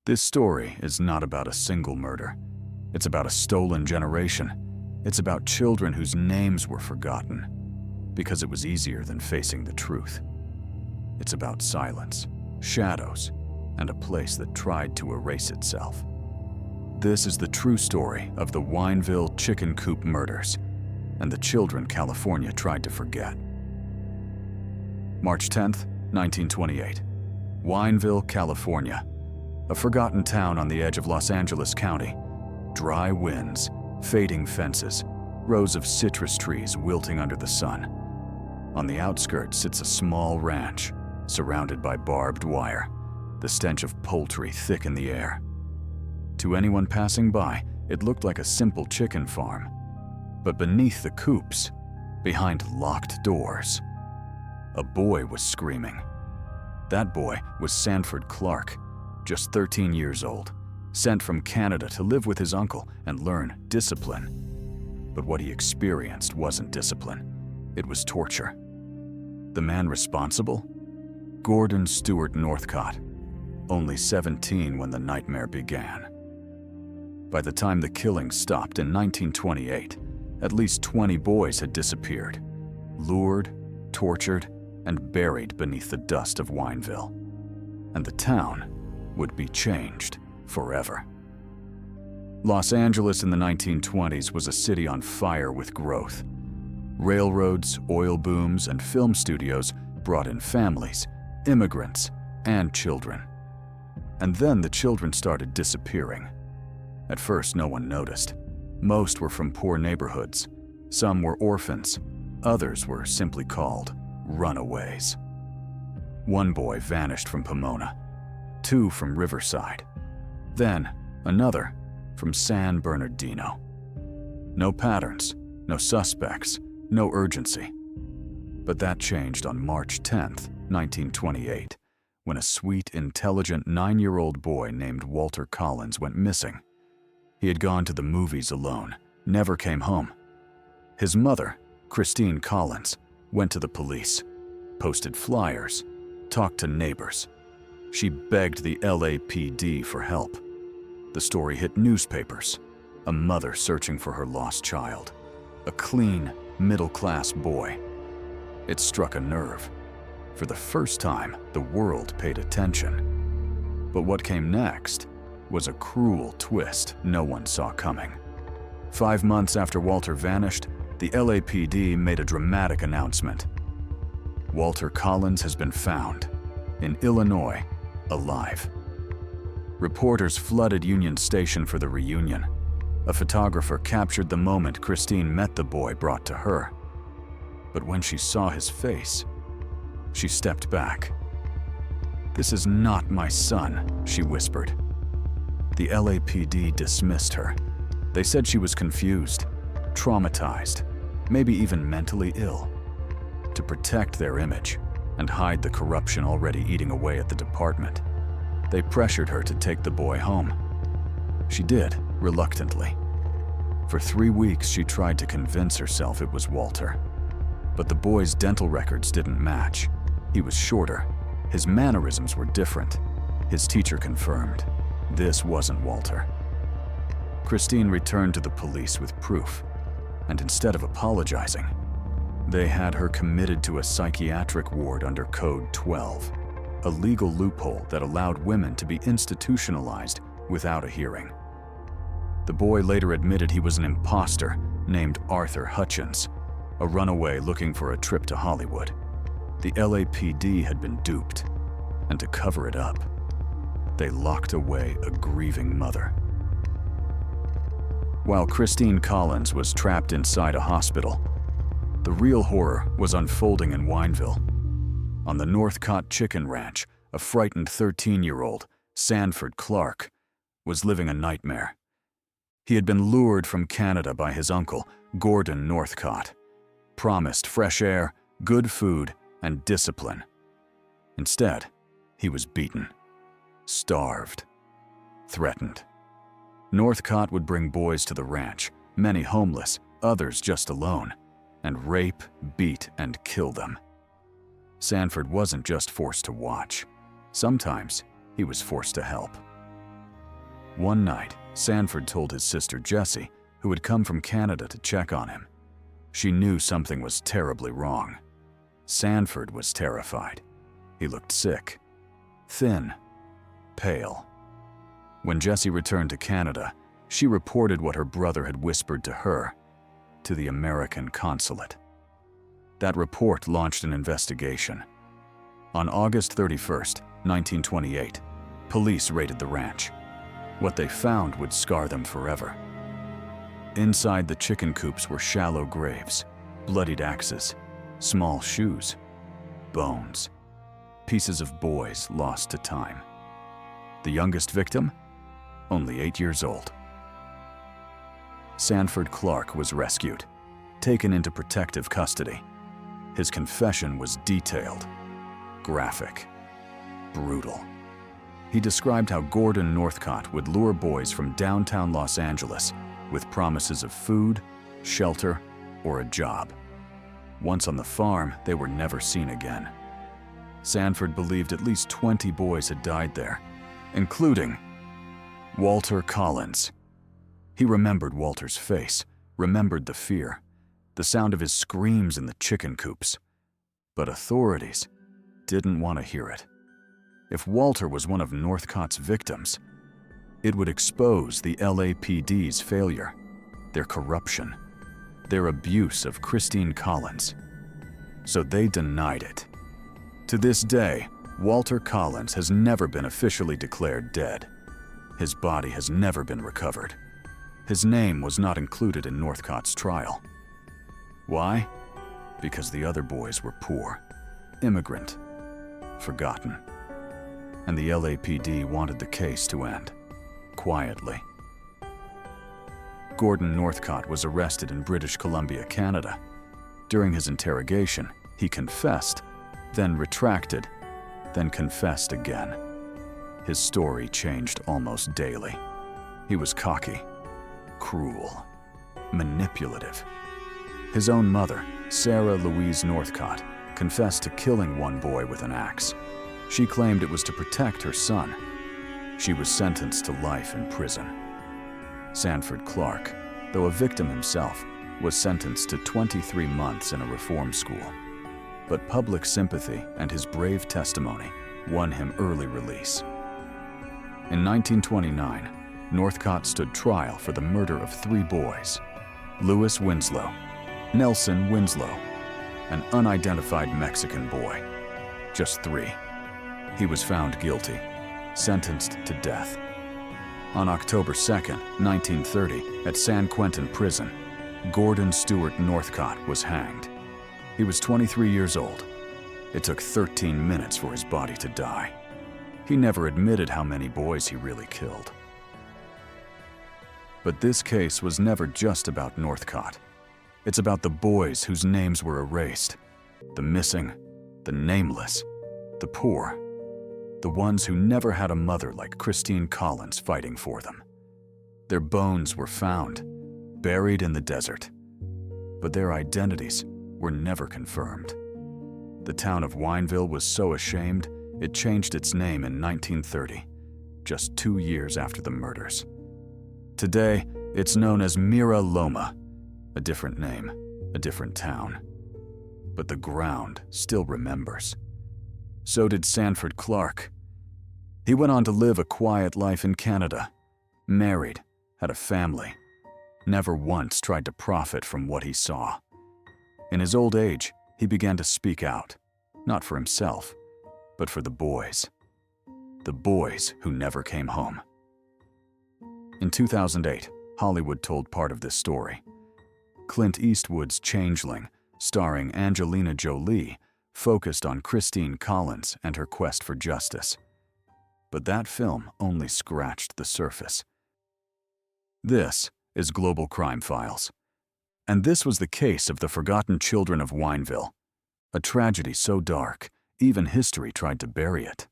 This story is not about a single murder. It's about a stolen generation. It's about children whose names were forgotten because it was easier than facing the truth. It's about silence, shadows, and a place that tried to erase itself. This is the true story of the Wineville chicken coop murders and the children California tried to forget. March 10th, 1928. Wineville, California. A forgotten town on the edge of Los Angeles County. Dry winds, fading fences, rows of citrus trees wilting under the sun. On the outskirts sits a small ranch, surrounded by barbed wire, the stench of poultry thick in the air. To anyone passing by, it looked like a simple chicken farm. But beneath the coops, behind locked doors, a boy was screaming. That boy was Sanford Clark, just 13 years old, sent from Canada to live with his uncle and learn discipline. But what he experienced wasn't discipline, it was torture. The man responsible? Gordon Northcott, only 17 when the nightmare began. By the time the killing stopped in 1928, at least 20 boys had disappeared, lured, tortured, and buried beneath the dust of Wineville. And the town would be changed forever. Los Angeles in the 1920s was a city on fire with growth. Railroads, oil booms, and film studios brought in families, immigrants, and children. And then the children started disappearing. At first, no one noticed. Most were from poor neighborhoods. Some were orphans. Others were simply called runaways. One boy vanished from Pomona, 2 from Riverside, then another from San Bernardino. No patterns, no suspects, no urgency. But that changed on March 10th, 1928, when a sweet, intelligent 9-year-old boy named Walter Collins went missing. He had gone to the movies alone, never came home. His mother, Christine Collins, went to the police, posted flyers, talked to neighbors. She begged the LAPD for help. The story hit newspapers. A mother searching for her lost child. A clean, middle-class boy. It struck a nerve. For the first time, the world paid attention. But what came next was a cruel twist no one saw coming. 5 months after Walter vanished, the LAPD made a dramatic announcement. Walter Collins has been found, in Illinois, alive. Reporters flooded Union Station for the reunion. A photographer captured the moment Christine met the boy brought to her. But when she saw his face, she stepped back. "This is not my son," she whispered. The LAPD dismissed her. They said she was confused, traumatized, maybe even mentally ill. To protect their image and hide the corruption already eating away at the department, they pressured her to take the boy home. She did, reluctantly. For 3 weeks, she tried to convince herself it was Walter. But the boy's dental records didn't match. He was shorter. His mannerisms were different. His teacher confirmed. This wasn't Walter. Christine returned to the police with proof, and instead of apologizing, they had her committed to a psychiatric ward under Code 12, a legal loophole that allowed women to be institutionalized without a hearing. The boy later admitted he was an imposter named Arthur Hutchins, a runaway looking for a trip to Hollywood. The LAPD had been duped, and to cover it up, they locked away a grieving mother. While Christine Collins was trapped inside a hospital, the real horror was unfolding in Wineville. On the Northcott Chicken Ranch, a frightened 13-year-old, Sanford Clark, was living a nightmare. He had been lured from Canada by his uncle, Gordon Northcott, promised fresh air, good food, and discipline. Instead, he was beaten, starved, threatened. Northcott would bring boys to the ranch, many homeless, others just alone, and rape, beat, and kill them. Sanford wasn't just forced to watch. Sometimes he was forced to help. One night, Sanford told his sister Jessie, who had come from Canada to check on him. She knew something was terribly wrong. Sanford was terrified. He looked sick, thin, pale. When Jessie returned to Canada, she reported what her brother had whispered to her, to the American consulate. That report launched an investigation. On August 31st, 1928, police raided the ranch. What they found would scar them forever. Inside the chicken coops were shallow graves, bloodied axes, small shoes, bones, pieces of boys lost to time. The youngest victim? Only 8 years old. Sanford Clark was rescued, taken into protective custody. His confession was detailed, graphic, brutal. He described how Gordon Northcott would lure boys from downtown Los Angeles with promises of food, shelter, or a job. Once on the farm, they were never seen again. Sanford believed at least 20 boys had died there, including Walter Collins. He remembered Walter's face, remembered the fear, the sound of his screams in the chicken coops. But authorities didn't want to hear it. If Walter was one of Northcott's victims, it would expose the LAPD's failure, their corruption, their abuse of Christine Collins. So they denied it. To this day, Walter Collins has never been officially declared dead. His body has never been recovered. His name was not included in Northcott's trial. Why? Because the other boys were poor, immigrant, forgotten. And the LAPD wanted the case to end, quietly. Gordon Northcott was arrested in British Columbia, Canada. During his interrogation, he confessed, then retracted, then confessed again. His story changed almost daily. He was cocky, cruel, manipulative. His own mother, Sarah Louise Northcott, confessed to killing one boy with an axe. She claimed it was to protect her son. She was sentenced to life in prison. Sanford Clark, though a victim himself, was sentenced to 23 months in a reform school. But public sympathy and his brave testimony won him early release. In 1929, Northcott stood trial for the murder of 3 boys: Louis Winslow, Nelson Winslow, an unidentified Mexican boy. Just 3. He was found guilty, sentenced to death. On October 2, 1930, at San Quentin Prison, Gordon Stewart Northcott was hanged. He was 23 years old. It took 13 minutes for his body to die. He never admitted how many boys he really killed. But this case was never just about Northcott. It's about the boys whose names were erased, the missing, the nameless, the poor, the ones who never had a mother like Christine Collins fighting for them. Their bones were found, buried in the desert, but their identities were never confirmed. The town of Wineville was so ashamed, it changed its name in 1930, just 2 years after the murders. Today, it's known as Mira Loma, a different name, a different town. But the ground still remembers. So did Sanford Clark. He went on to live a quiet life in Canada, married, had a family, never once tried to profit from what he saw. In his old age, he began to speak out, not for himself, but for the boys who never came home. In 2008, Hollywood told part of this story. Clint Eastwood's Changeling, starring Angelina Jolie, focused on Christine Collins and her quest for justice. But that film only scratched the surface. This is Global Crime Files. And this was the case of the forgotten children of Wineville, a tragedy so dark, even history tried to bury it.